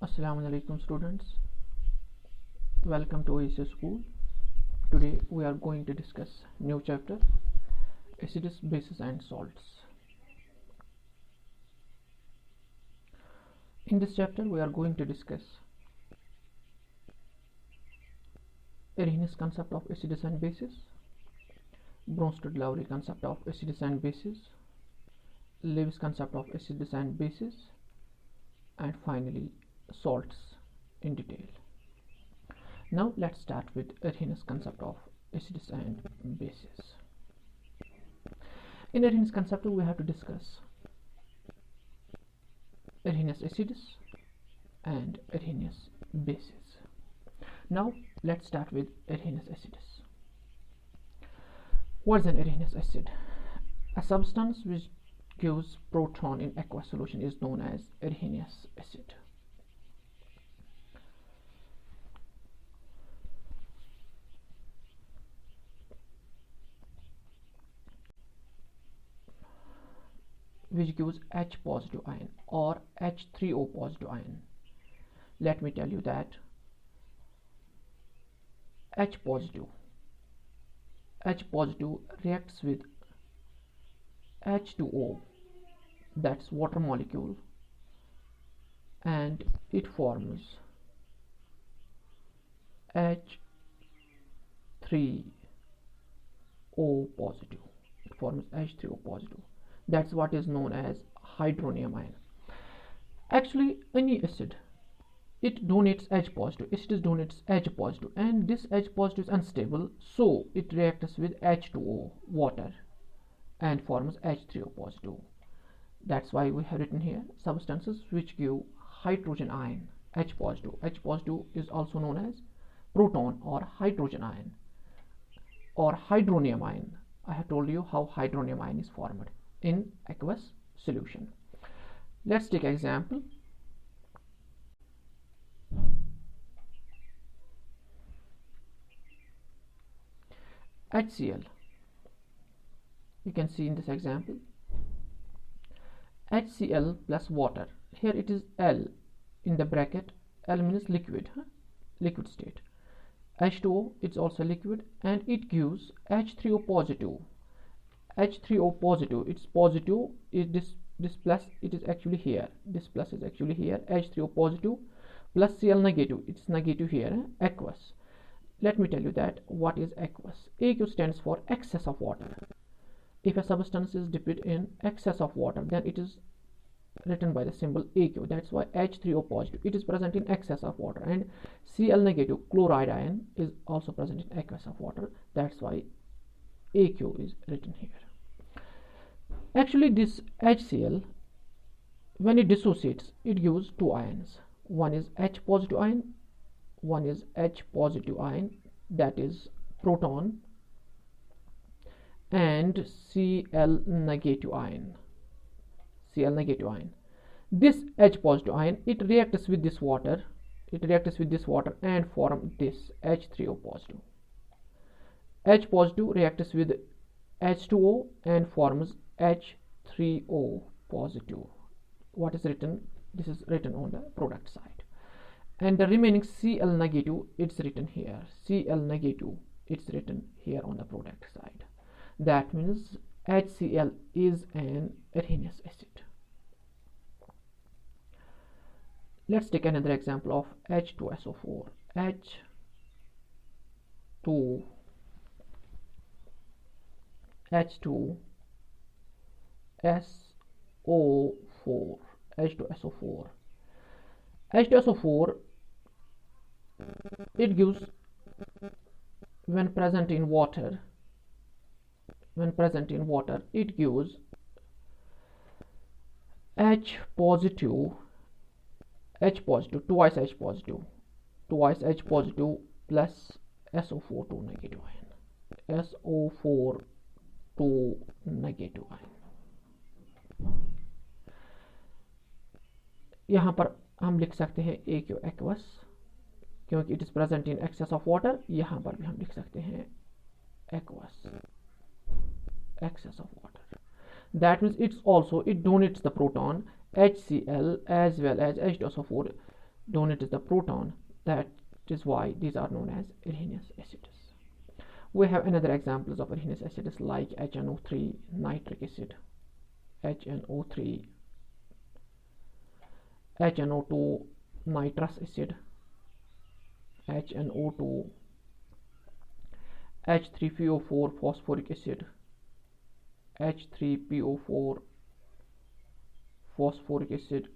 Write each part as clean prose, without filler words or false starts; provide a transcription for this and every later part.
Assalamu alaikum students, welcome to ACS School. Today we are going to discuss new chapter, acids, bases and salts. In this chapter we are going to discuss Arrhenius concept of acids and bases, Bronsted-Lowry concept of acids and bases, Lewis concept of acids and bases, and finally salts in detail. Now let's start with Arrhenius concept of acids and bases. In Arrhenius concept we have to discuss Arrhenius acids and Arrhenius bases. Now let's start with Arrhenius acids. What is an Arrhenius acid? A substance which gives proton in aqueous solution is known as Arrhenius acid. Which gives H positive ion or H3O positive ion. Let me tell you that H positive reacts with H2O, that's water molecule, and it forms H3O positive. It forms H3O positive. That's what is known as hydronium ion. Actually, any acid, it donates H positive. It donates H positive, and this H positive is unstable, so it reacts with H2O, water, and forms H3O positive. That's why we have written here substances which give hydrogen ion, H positive. H positive is also known as proton or hydrogen ion or hydronium ion. I have told you how hydronium ion is formed in aqueous solution. Let's take an example. HCl. You can see in this example HCl plus water. Here it is L in the bracket. L means liquid, liquid state. H2O is also liquid, and it gives H3O positive. H3O positive, it's positive, is this plus, it is actually here, this plus is actually here, H3O positive plus Cl negative, it's negative here, aqueous. Let me tell you that what is aqueous. AQ stands for excess of water. If a substance is dipped in excess of water, then it is written by the symbol AQ. That's why H3O positive, it is present in excess of water, and Cl negative, chloride ion, is also present in excess of water. That's why AQ is written here. Actually, this HCl, when it dissociates, it gives two ions. One is H positive ion, one is H positive ion, that is proton, and Cl negative ion. Cl negative ion. This H positive ion, it reacts with this water. It reacts with this water and form this H3O positive. H positive reacts with H2O and forms H3O positive. What is written? This is written on the product side, and the remaining Cl negative, it's written here. Cl negative, it's written here on the product side. That means HCl is an Arrhenius acid. Let's take another example of H2SO4. H2SO4, it gives, when present in water, it gives H positive, twice H positive plus SO4 2 negative ion, SO4 2 negative ion. यहाँ पर हम लिख सकते हैं AQ aqueous, क्योंकि it is present in excess of water. यहाँ पर भी हम लिख सकते हैं aqueous, excess of water. That means it donates the proton HCl as well as H2SO4 donates the proton. That is why these are known as Arrhenius acids. We have another examples of Arrhenius acids like HNO3 nitric acid, HNO3, HNO2 nitrous acid, HNO2, H3PO4 phosphoric acid, H3PO4 phosphoric acid.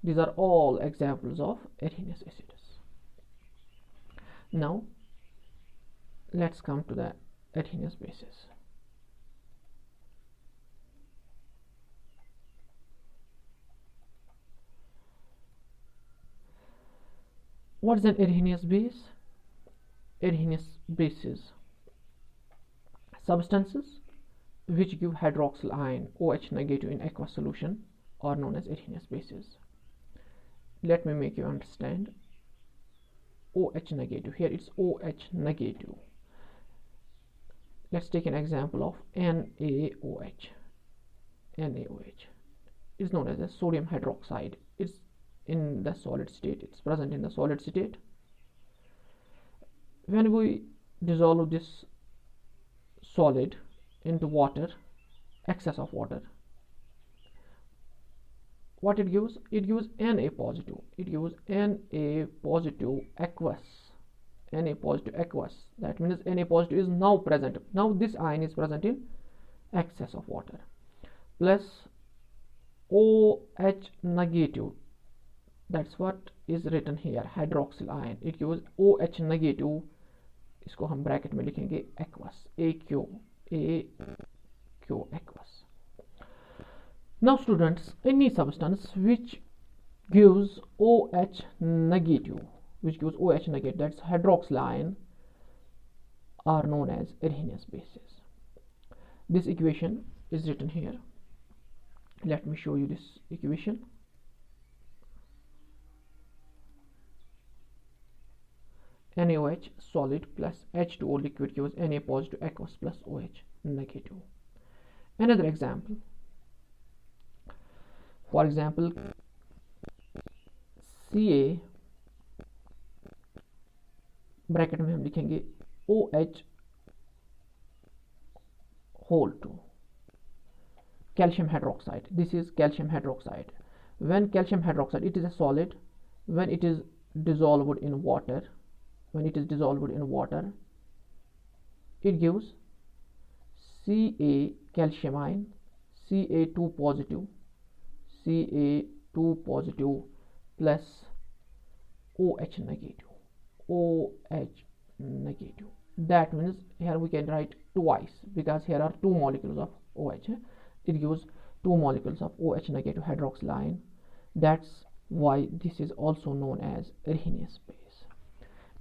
These are all examples of Arrhenius acids. Now let's come to the Arrhenius bases. What is an Arrhenius base? Arrhenius bases, substances which give hydroxyl ion OH negative in aqueous solution are known as Arrhenius bases. Let me make you understand. OH negative, here it's OH negative. Let's take an example of NaOH. NaOH is known as a sodium hydroxide. It's in the solid state, it's present in the solid state. When we dissolve this solid into water, excess of water, what it gives? It gives Na positive. It gives Na positive aqueous. Na positive aqueous. That means Na positive is now present. Now this ion is present in excess of water. Plus OH negative. That's what is written here. Hydroxyl ion. It gives OH negative. इसको हम bracket में लिखेंगे aqueous. AQ aqueous. Now students, any substance which gives OH negative, that's hydroxyl ion, are known as Arrhenius bases. This equation is written here. Let me show you this equation. NaOH solid plus H2O liquid gives Na positive aqueous plus OH negative. Another example. For example, Ca bracket में हम लिखेंगे OH whole 2 calcium hydroxide. This is calcium hydroxide. When calcium hydroxide, it is a solid. When it is dissolved in water, it gives Ca calcium ion, Ca2 positive plus OH negative. That means here we can write twice because here are two molecules of OH. It gives two molecules of OH negative hydroxyl ion. That's why this is also known as Arrhenius base.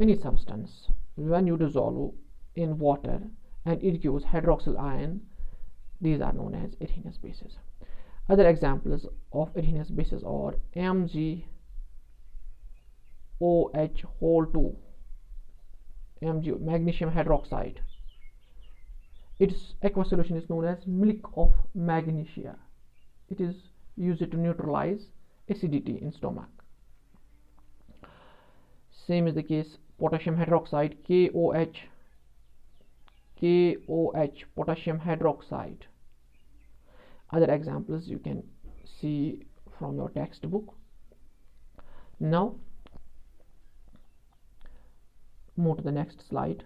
Any substance when you dissolve in water and it gives hydroxyl ion, these are known as Arrhenius bases. Other examples of Arrhenius bases are MgOH whole 2, Mg magnesium hydroxide. Its aqueous solution is known as milk of magnesia. It is used to neutralize acidity in stomach. Same is the case potassium hydroxide, KOH potassium hydroxide. Other examples you can see from your textbook. Now move to the next slide.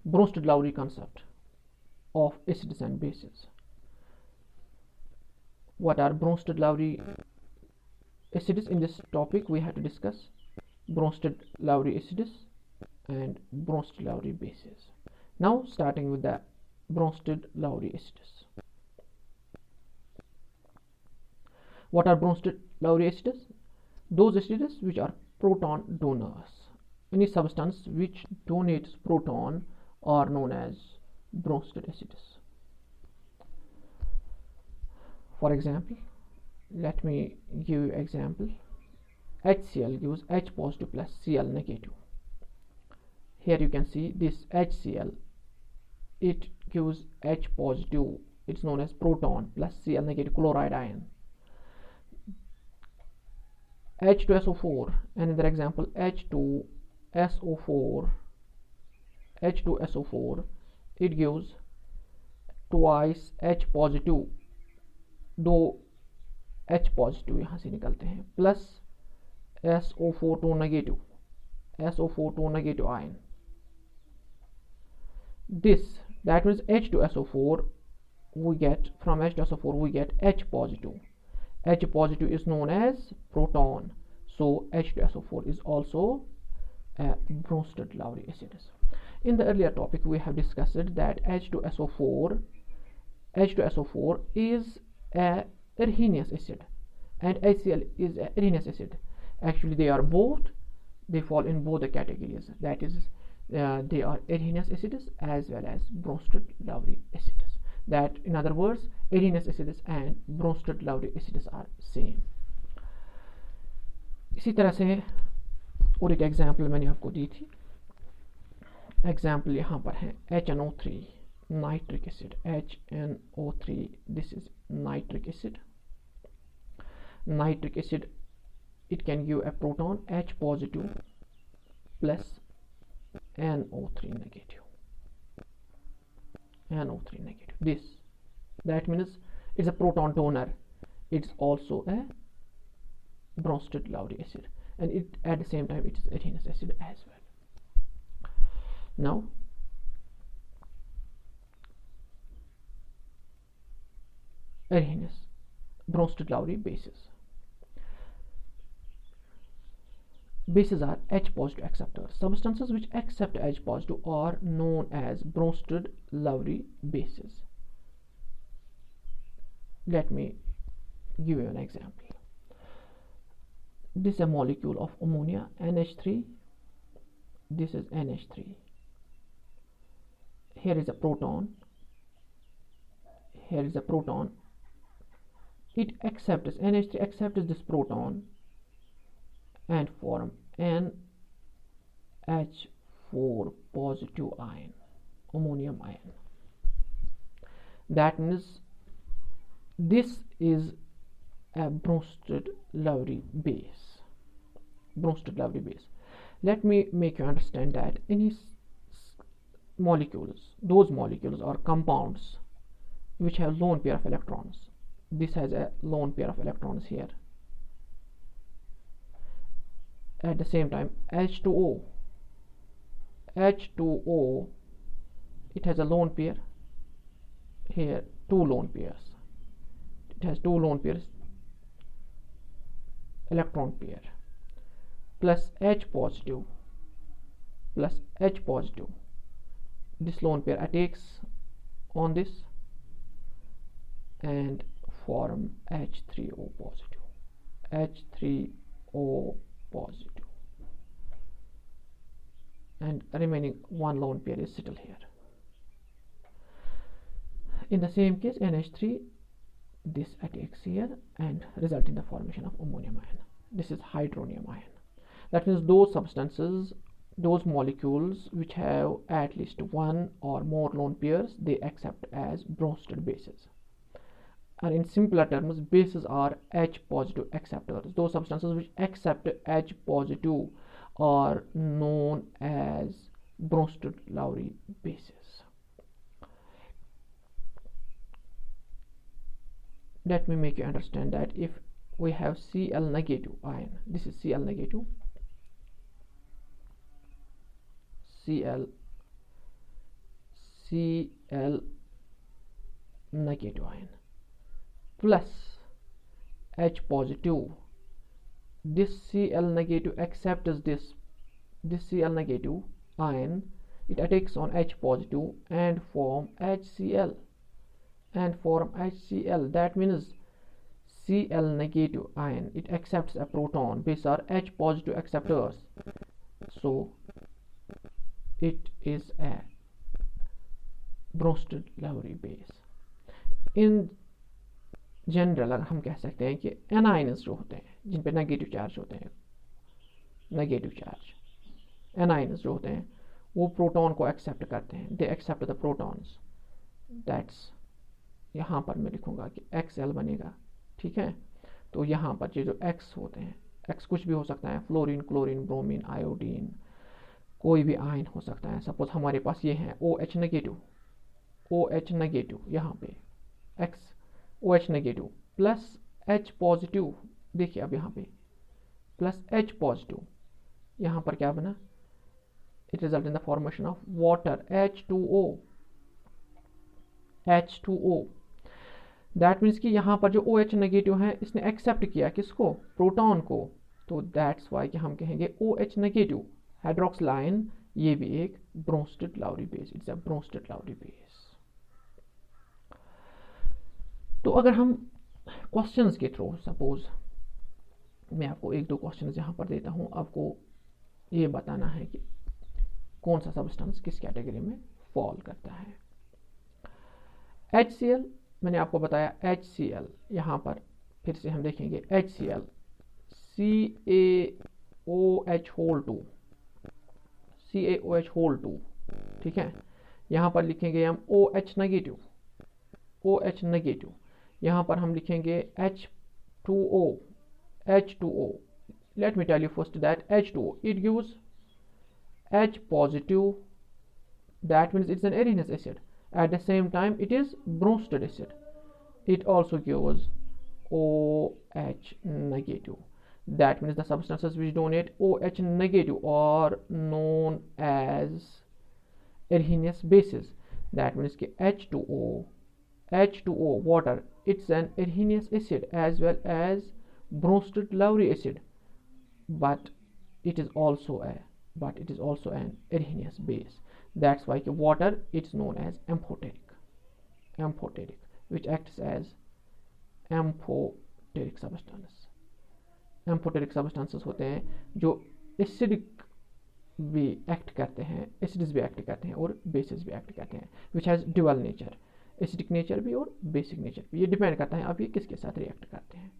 Bronsted-Lowry concept of acids and bases. What are Bronsted-Lowry acids? In this topic we have to discuss Bronsted-Lowry acids and Bronsted-Lowry bases. Now starting with the Bronsted-Lowry acids. What are Bronsted-Lowry acids? Those acids which are proton donors. Any substance which donates proton are known as Bronsted acids. For example, let me give you example. HCl gives H positive plus Cl negative. Here you can see this HCl, it gives H positive, it's known as proton plus Cl negative chloride ion. H2SO4, another example, H2SO4, it gives twice H positive, दो H positive यहाँ से निकलते हैं, plus SO4 negative ion. That means H2SO4 we get, from H2SO4 we get H positive. H positive is known as proton, so H2SO4 is also a Bronsted-Lowry acid. In the earlier topic we have discussed that H2SO4 is a Arrhenius acid and HCl is a Arrhenius acid. Actually they are both, they fall in both the categories, that is they are Arrhenius acids as well as Bronsted-Lowry acids. That in other words, Arrhenius acids and Bronsted-Lowry acids are same. इसी तरह से और एक example मैंने आपको दी थी, example यहाँ पर है HNO3 nitric acid. HNO3, this is nitric acid. Nitric acid, it can give a proton H positive plus NO3 negative. That means it's a proton donor. It's also a Bronsted-Lowry acid, and it at the same time it is Arrhenius acid as well. Now Arrhenius Bronsted-Lowry bases. Bases are H positive acceptors. Substances which accept H positive are known as Bronsted-Lowry bases. Let me give you an example. This is a molecule of ammonia, NH3. This is NH3. Here is a proton. Here is a proton. It accepts, NH3 accepts this proton and form NH4 positive ion, ammonium ion. That means this is a Bronsted-Lowry base. Let me make you understand that any molecules, those molecules or compounds which have lone pair of electrons. This has a lone pair of electrons here. At the same time, H2O, it has a lone pair here, two lone pairs. It has two lone pairs, electron pair, plus H positive. This lone pair attacks on this and form H3O positive, and remaining one lone pair is settled here. In the same case, NH3, this attacks here and result in the formation of ammonium ion. This is hydronium ion. That means those substances, those molecules which have at least one or more lone pairs, they accept as Bronsted bases. And in simpler terms, bases are H positive acceptors. Those substances which accept H positive are known as Bronsted-Lowry bases. Let me make you understand that if we have Cl negative ion, this is Cl negative, Cl negative ion plus H positive. This Cl negative accepts this Cl negative ion, it attacks on H positive and form HCl. That means Cl negative ion, it accepts a proton. Bases are H positive acceptors, so it is a Bronsted Lowry base. In general हम कह सकते हैं कि anions जो होते हैं जिन पे negative charge होते हैं, नेगेटिव चार्ज एनाइंस जो होते हैं वो प्रोटॉन को एक्सेप्ट करते हैं, they accept the protons. That's यहाँ पर मैं लिखूंगा कि XL बनेगा, ठीक है। तो यहाँ पर जो X होते हैं, X कुछ भी हो सकता है, फ्लोरीन, क्लोरीन, ब्रोमीन, आयोडीन, कोई भी आयन हो सकता है। सपोज हमारे पास ये है OH नेगेटिव, OH नेगेटिव, यहाँ पे X OH negative plus H positive, देखिए अब यहाँ पे प्लस H पॉजिटिव, यहाँ पर क्या बना, it result in the formation of water H2O, H2O। That means कि यहाँ पर जो OH नेगेटिव है इसने एक्सेप्ट किया किसको, प्रोटॉन को, तो दैट्स वाई कि हम कहेंगे OH नेगेटिव हाइड्रोक्सिल आयन, ये भी एक ब्रोंस्टेड-लवरी बेस, इट्स अ ब्रोंस्टेड-लवरी बेस। तो अगर हम क्वेश्चंस के थ्रू, सपोज मैं आपको एक दो क्वेश्चंस यहाँ पर देता हूँ, आपको ये बताना है कि कौन सा सब्सटेंस किस कैटेगरी में फॉल करता है। HCl, मैंने आपको बताया HCl, यहाँ पर फिर से हम देखेंगे HCl CaOH2, ठीक है। यहाँ पर लिखेंगे हम OH नेगेटिव, OH नेगेटिव, यहाँ पर हम लिखेंगे H2O। Let me tell you first that H2O, it gives H positive, that means it's an Arrhenius acid. At the same time it is Bronsted acid. It also gives OH negative. That means the substances which donate OH negative are known as Arrhenius bases. That means H2O water, it's an Arrhenius acid as well as Bronsted-Lowry acid, but it is also an Arrhenius base. That's why water it's known as amphoteric, which acts as amphoteric substance. Amphoteric substances होते हैं जो acidic भी act करते हैं, acids भी act करते हैं और बेसिस भी एक्ट करते हैं, which has dual nature, acidic nature भी और बेसिक नेचर भी। ये डिपेंड करता है आप ये किसके साथ रिएक्ट करते हैं।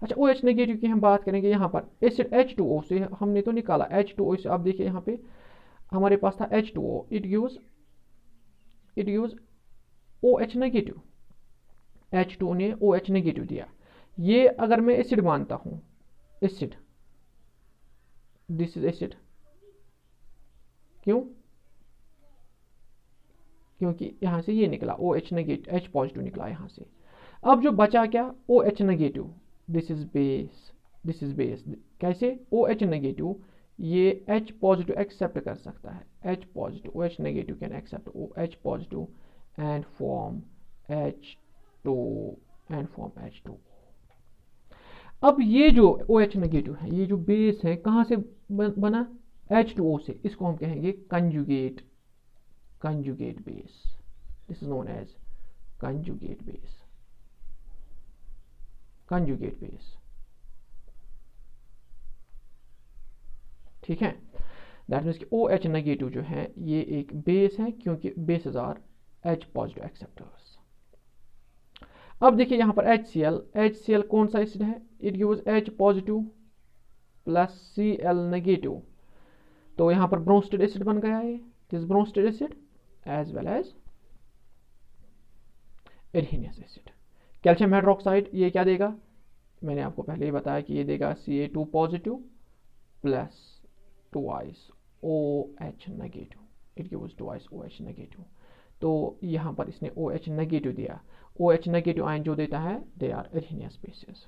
अच्छा, OH नेगेटिव की हम बात करेंगे। यहाँ पर एसिड H2O से हमने तो निकाला, H2O से आप देखिए यहाँ पे हमारे पास था H2O, it gives OH negative, H2O ने OH नेगेटिव दिया। ये अगर मैं एसिड मानता हूँ, एसिड, दिस इज एसिड, क्यों, क्योंकि यहाँ से ये निकला OH नेगेटिव, H पॉजिटिव निकला यहाँ से। अब जो बचा क्या, OH negative, this is base, कैसे, OH नेगेटिव ये H पॉजिटिव एक्सेप्ट कर सकता है, H positive, OH negative can accept OH positive and form H2। अब ये जो OH नेगेटिव है, ये जो बेस है कहाँ से बना, H2O से, इसको हम कहेंगे conjugate base. This is known as conjugate base, ठीक है। दैट मीन्स कि OH नेगेटिव जो है ये एक बेस है, क्योंकि bases are H positive acceptors. अब देखिए यहाँ पर HCl कौन सा एसिड है, it gives H positive plus Cl negative, तो यहाँ पर ब्रोंस्टेड एसिड बन गया है, this Bronsted acid as well as Arrhenius acid. Calcium hydroxide ये क्या देगा, मैंने आपको पहले ही बताया कि ये देगा Ca2 positive plus twice OH negative, it gives twice OH negative. तो यहाँ पर इसने OH नेगेटिव दिया, OH नेगेटिव आयन जो देता है they are Arrhenius bases.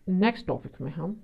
Next topic में हम